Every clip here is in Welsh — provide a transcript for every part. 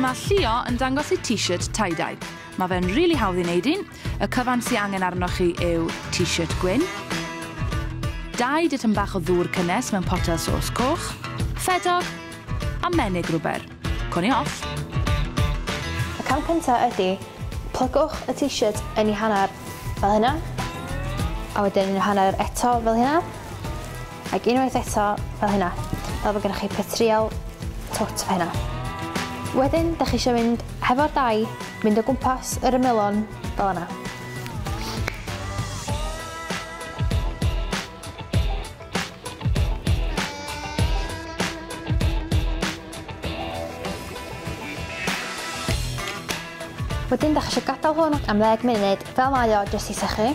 Dyma Llio yn dangos ei t-shirt tie-dye. Mae fe'n rili hawdd i wneud un. Y cyfan sy'n angen arnoch chi yw t-shirt gwyn, 2 dityn bach o ddŵr cynnes mewn potel sos coch, ffedog a menig rwber. Cwn i off. Y cam cyntaf ydy, plygwch y t-shirt yn ei hanner fel hynna, a wedyn yn ei hanner eto fel hynna, ac unwaith eto fel hynna, fel bod gennych chi petriol twt fel hynna. Wedyn, da chi eisiau mynd hefo'r dau, mynd o gwmpas yr ymylon fel yna. Wedyn, da chi eisiau gadael hwn am 10 munud fel mae o jyst i sychu.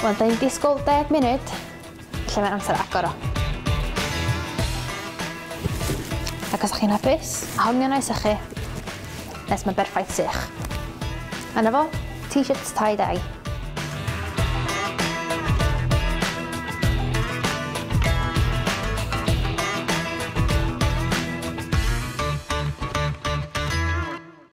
Wel, da ni'n disgwyl 10 munud, lle mae'n amser agor o. Ac os ydych chi'n hapus, hongion o'i sychu, nes mae berffaith sych. A na fo, t-shirts tie-dye.